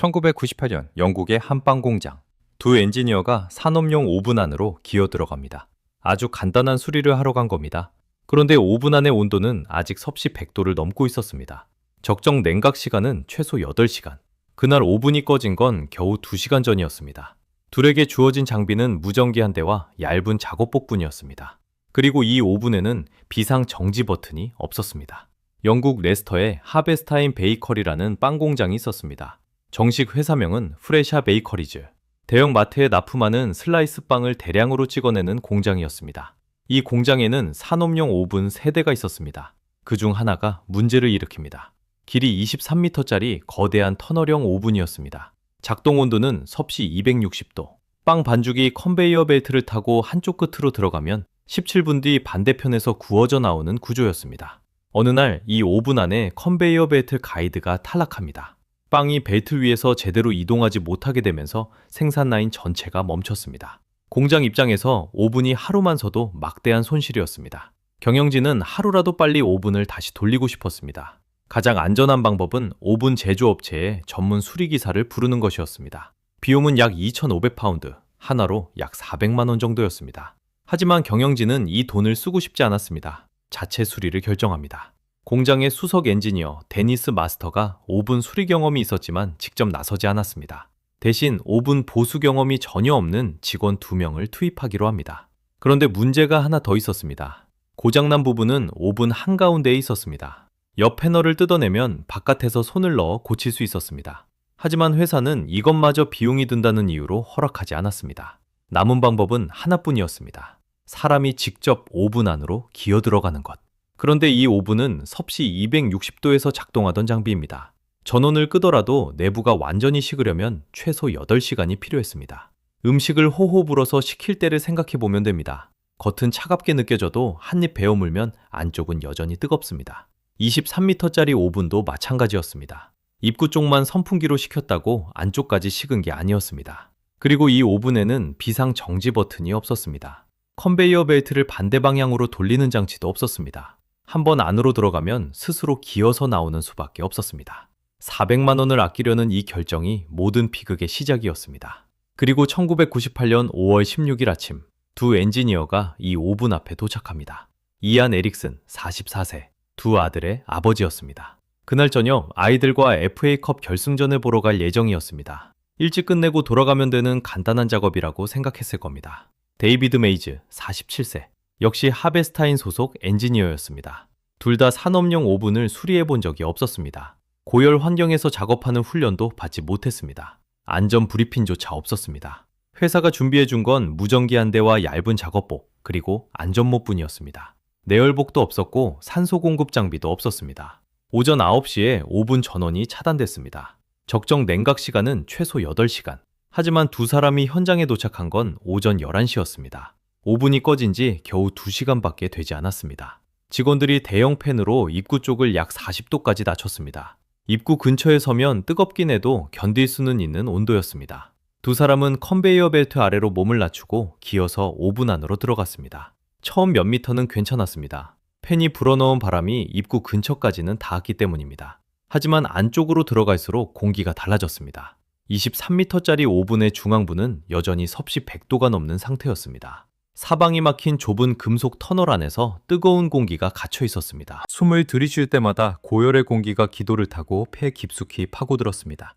1998년 영국의 한빵 공장. 두 엔지니어가 산업용 오븐 안으로 기어 들어갑니다. 아주 간단한 수리를 하러 간 겁니다. 그런데 오븐 안의 온도는 아직 섭씨 100도를 넘고 있었습니다. 적정 냉각 시간은 최소 8시간. 그날 오븐이 꺼진 건 겨우 2시간 전이었습니다. 둘에게 주어진 장비는 무전기 한 대와 얇은 작업복뿐이었습니다. 그리고 이 오븐에는 비상 정지 버튼이 없었습니다. 영국 레스터에 하베스타인 베이커리라는 빵 공장이 있었습니다. 정식 회사명은 프레샤 베이커리즈. 대형 마트에 납품하는 슬라이스 빵을 대량으로 찍어내는 공장이었습니다. 이 공장에는 산업용 오븐 3대가 있었습니다. 그중 하나가 문제를 일으킵니다. 길이 23m짜리 거대한 터널형 오븐이었습니다. 작동 온도는 섭씨 260도. 빵 반죽이 컨베이어 벨트를 타고 한쪽 끝으로 들어가면 17분 뒤 반대편에서 구워져 나오는 구조였습니다. 어느 날 이 오븐 안에 컨베이어 벨트 가이드가 탈락합니다. 빵이 벨트 위에서 제대로 이동하지 못하게 되면서 생산 라인 전체가 멈췄습니다. 공장 입장에서 오븐이 하루만 서도 막대한 손실이었습니다. 경영진은 하루라도 빨리 오븐을 다시 돌리고 싶었습니다. 가장 안전한 방법은 오븐 제조업체에 전문 수리기사를 부르는 것이었습니다. 비용은 약 2,500파운드, 하나로 약 400만 원 정도였습니다. 하지만 경영진은 이 돈을 쓰고 싶지 않았습니다. 자체 수리를 결정합니다. 공장의 수석 엔지니어 데니스 마스터가 오븐 수리 경험이 있었지만 직접 나서지 않았습니다. 대신 오븐 보수 경험이 전혀 없는 직원 2명을 투입하기로 합니다. 그런데 문제가 하나 더 있었습니다. 고장난 부분은 오븐 한가운데에 있었습니다. 옆 패널을 뜯어내면 바깥에서 손을 넣어 고칠 수 있었습니다. 하지만 회사는 이것마저 비용이 든다는 이유로 허락하지 않았습니다. 남은 방법은 하나뿐이었습니다. 사람이 직접 오븐 안으로 기어 들어가는 것. 그런데 이 오븐은 섭씨 260도에서 작동하던 장비입니다. 전원을 끄더라도 내부가 완전히 식으려면 최소 8시간이 필요했습니다. 음식을 호호 불어서 식힐 때를 생각해 보면 됩니다. 겉은 차갑게 느껴져도 한입 베어 물면 안쪽은 여전히 뜨겁습니다. 23m짜리 오븐도 마찬가지였습니다. 입구 쪽만 선풍기로 식혔다고 안쪽까지 식은 게 아니었습니다. 그리고 이 오븐에는 비상 정지 버튼이 없었습니다. 컨베이어 벨트를 반대 방향으로 돌리는 장치도 없었습니다. 한번 안으로 들어가면 스스로 기어서 나오는 수밖에 없었습니다. 400만 원을 아끼려는 이 결정이 모든 비극의 시작이었습니다. 그리고 1998년 5월 16일 아침, 두 엔지니어가 이 오븐 앞에 도착합니다. 이안 에릭슨, 44세, 두 아들의 아버지였습니다. 그날 저녁 아이들과 FA컵 결승전을 보러 갈 예정이었습니다. 일찍 끝내고 돌아가면 되는 간단한 작업이라고 생각했을 겁니다. 데이비드 메이즈, 47세, 역시 하베스타인 소속 엔지니어였습니다. 둘 다 산업용 오븐을 수리해 본 적이 없었습니다. 고열 환경에서 작업하는 훈련도 받지 못했습니다. 안전 브리핑조차 없었습니다. 회사가 준비해 준 건 무전기 한 대와 얇은 작업복, 그리고 안전모뿐이었습니다. 내열복도 없었고 산소 공급 장비도 없었습니다. 오전 9시에 오븐 전원이 차단됐습니다. 적정 냉각 시간은 최소 8시간. 하지만 두 사람이 현장에 도착한 건 오전 11시였습니다. 오븐이 꺼진 지 겨우 2시간밖에 되지 않았습니다. 직원들이 대형 팬으로 입구 쪽을 약 40도까지 낮췄습니다. 입구 근처에 서면 뜨겁긴 해도 견딜 수는 있는 온도였습니다. 두 사람은 컨베이어 벨트 아래로 몸을 낮추고 기어서 오븐 안으로 들어갔습니다. 처음 몇 미터는 괜찮았습니다. 팬이 불어넣은 바람이 입구 근처까지는 닿았기 때문입니다. 하지만 안쪽으로 들어갈수록 공기가 달라졌습니다. 23m짜리 오븐의 중앙부는 여전히 섭씨 100도가 넘는 상태였습니다. 사방이 막힌 좁은 금속 터널 안에서 뜨거운 공기가 갇혀 있었습니다. 숨을 들이쉴 때마다 고열의 공기가 기도를 타고 폐 깊숙이 파고들었습니다.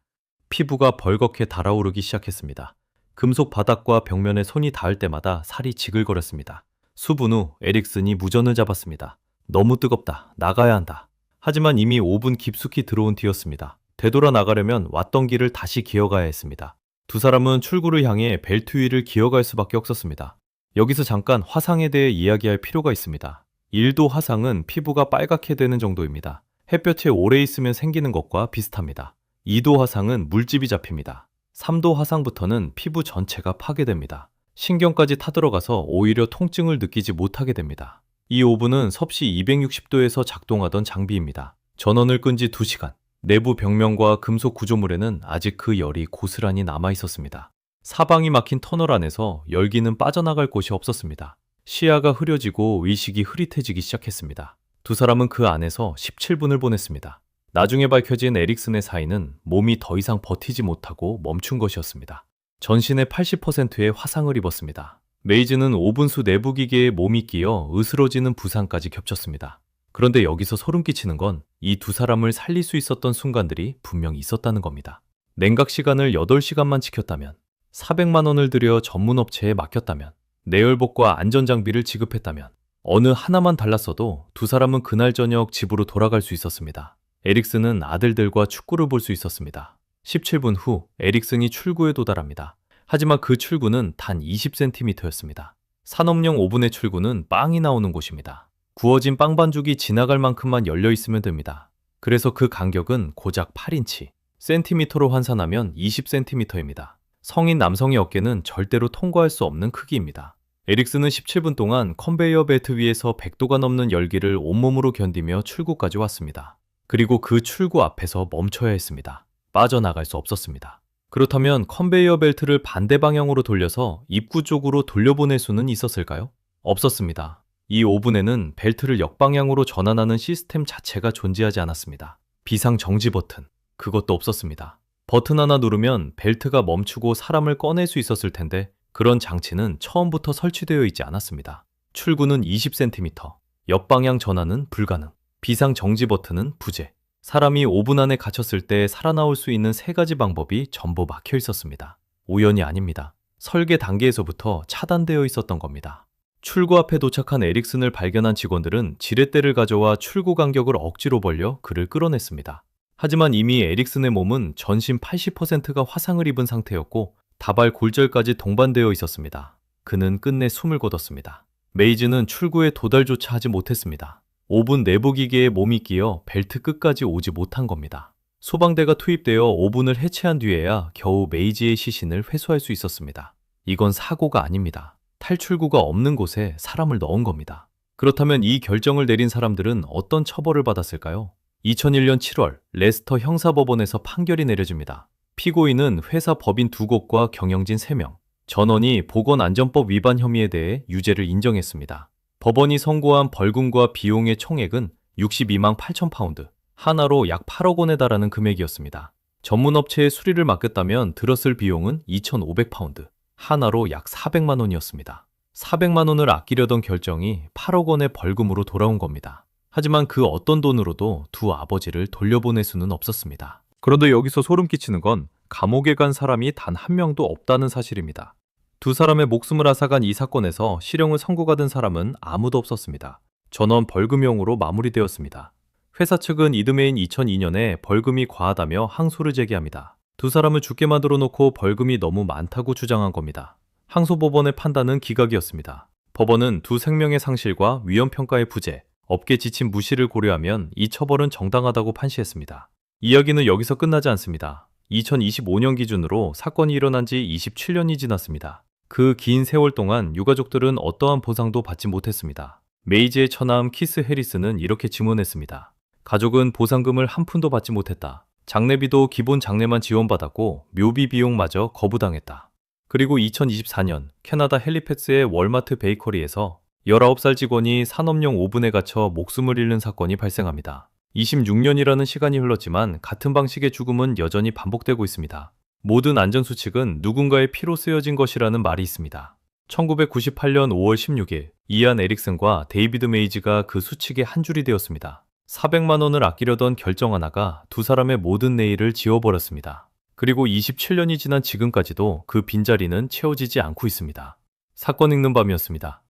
피부가 벌겋게 달아오르기 시작했습니다. 금속 바닥과 벽면에 손이 닿을 때마다 살이 지글거렸습니다. 수분 후 에릭슨이 무전을 잡았습니다. 너무 뜨겁다. 나가야 한다. 하지만 이미 5분 깊숙이 들어온 뒤였습니다. 되돌아 나가려면 왔던 길을 다시 기어가야 했습니다. 두 사람은 출구를 향해 벨트 위를 기어갈 수밖에 없었습니다. 여기서 잠깐 화상에 대해 이야기할 필요가 있습니다. 1도 화상은 피부가 빨갛게 되는 정도입니다. 햇볕에 오래 있으면 생기는 것과 비슷합니다. 2도 화상은 물집이 잡힙니다. 3도 화상부터는 피부 전체가 파괴됩니다. 신경까지 타들어가서 오히려 통증을 느끼지 못하게 됩니다. 이 오븐은 섭씨 260도에서 작동하던 장비입니다. 전원을 끈 지 2시간. 내부 벽면과 금속 구조물에는 아직 그 열이 고스란히 남아 있었습니다. 사방이 막힌 터널 안에서 열기는 빠져나갈 곳이 없었습니다. 시야가 흐려지고 의식이 흐릿해지기 시작했습니다. 두 사람은 그 안에서 17분을 보냈습니다. 나중에 밝혀진 에릭슨의 사인은 몸이 더 이상 버티지 못하고 멈춘 것이었습니다. 전신의 80%의 화상을 입었습니다. 메이즈는 오븐수 내부 기계에 몸이 끼어 으스러지는 부상까지 겹쳤습니다. 그런데 여기서 소름 끼치는 건 이 두 사람을 살릴 수 있었던 순간들이 분명히 있었다는 겁니다. 냉각 시간을 8시간만 지켰다면, 400만 원을 들여 전문 업체에 맡겼다면, 내열복과 안전장비를 지급했다면, 어느 하나만 달랐어도 두 사람은 그날 저녁 집으로 돌아갈 수 있었습니다. 에릭슨은 아들들과 축구를 볼 수 있었습니다. 17분 후 에릭슨이 출구에 도달합니다. 하지만 그 출구는 단 20cm였습니다. 산업용 오븐의 출구는 빵이 나오는 곳입니다. 구워진 빵 반죽이 지나갈 만큼만 열려 있으면 됩니다. 그래서 그 간격은 고작 8인치, 센티미터로 환산하면 20cm입니다. 성인 남성의 어깨는 절대로 통과할 수 없는 크기입니다. 에릭슨은 17분 동안 컨베이어 벨트 위에서 100도가 넘는 열기를 온몸으로 견디며 출구까지 왔습니다. 그리고 그 출구 앞에서 멈춰야 했습니다. 빠져나갈 수 없었습니다. 그렇다면 컨베이어 벨트를 반대 방향으로 돌려서 입구 쪽으로 돌려보낼 수는 있었을까요? 없었습니다. 이 오븐에는 벨트를 역방향으로 전환하는 시스템 자체가 존재하지 않았습니다. 비상 정지 버튼, 그것도 없었습니다. 버튼 하나 누르면 벨트가 멈추고 사람을 꺼낼 수 있었을 텐데 그런 장치는 처음부터 설치되어 있지 않았습니다. 출구는 20cm, 역방향 전환은 불가능, 비상 정지 버튼은 부재. 사람이 오븐 안에 갇혔을 때 살아나올 수 있는 3가지 방법이 전부 막혀 있었습니다. 우연이 아닙니다. 설계 단계에서부터 차단되어 있었던 겁니다. 출구 앞에 도착한 에릭슨을 발견한 직원들은 지렛대를 가져와 출구 간격을 억지로 벌려 그를 끌어냈습니다. 하지만 이미 에릭슨의 몸은 전신 80%가 화상을 입은 상태였고 다발 골절까지 동반되어 있었습니다. 그는 끝내 숨을 거뒀습니다. 메이즈는 출구에 도달조차 하지 못했습니다. 오븐 내부 기계에 몸이 끼어 벨트 끝까지 오지 못한 겁니다. 소방대가 투입되어 오븐을 해체한 뒤에야 겨우 메이지의 시신을 회수할 수 있었습니다. 이건 사고가 아닙니다. 탈출구가 없는 곳에 사람을 넣은 겁니다. 그렇다면 이 결정을 내린 사람들은 어떤 처벌을 받았을까요? 2001년 7월 레스터 형사법원에서 판결이 내려집니다. 피고인은 회사 법인 2곳과 경영진 3명, 전원이 보건안전법 위반 혐의에 대해 유죄를 인정했습니다. 법원이 선고한 벌금과 비용의 총액은 62만 8천 파운드, 하나로 약 8억 원에 달하는 금액이었습니다. 전문업체에 수리를 맡겼다면 들었을 비용은 2,500파운드, 하나로 약 400만 원이었습니다. 400만 원을 아끼려던 결정이 8억 원의 벌금으로 돌아온 겁니다. 하지만 그 어떤 돈으로도 두 아버지를 돌려보낼 수는 없었습니다. 그런데 여기서 소름 끼치는 건 감옥에 간 사람이 단 한 명도 없다는 사실입니다. 두 사람의 목숨을 앗아간 이 사건에서 실형을 선고받은 사람은 아무도 없었습니다. 전원 벌금형으로 마무리되었습니다. 회사 측은 이듬해인 2002년에 벌금이 과하다며 항소를 제기합니다. 두 사람을 죽게 만들어 놓고 벌금이 너무 많다고 주장한 겁니다. 항소법원의 판단은 기각이었습니다. 법원은 두 생명의 상실과 위험평가의 부재, 업계 지침 무시를 고려하면 이 처벌은 정당하다고 판시했습니다. 이야기는 여기서 끝나지 않습니다. 2025년 기준으로 사건이 일어난 지 27년이 지났습니다. 그 긴 세월 동안 유가족들은 어떠한 보상도 받지 못했습니다. 메이지의 처남 키스 해리스는 이렇게 증언했습니다. 가족은 보상금을 한 푼도 받지 못했다. 장례비도 기본 장례만 지원받았고 묘비 비용마저 거부당했다. 그리고 2024년 캐나다 헬리패스의 월마트 베이커리에서 19살 직원이 산업용 오븐에 갇혀 목숨을 잃는 사건이 발생합니다. 26년이라는 시간이 흘렀지만 같은 방식의 죽음은 여전히 반복되고 있습니다. 모든 안전수칙은 누군가의 피로 쓰여진 것이라는 말이 있습니다. 1998년 5월 16일 이안 에릭슨과 데이비드 메이지가 그 수칙의 한 줄이 되었습니다. 400만 원을 아끼려던 결정 하나가 두 사람의 모든 내일을 지워버렸습니다. 그리고 27년이 지난 지금까지도 그 빈자리는 채워지지 않고 있습니다. 사건 읽는 밤이었습니다.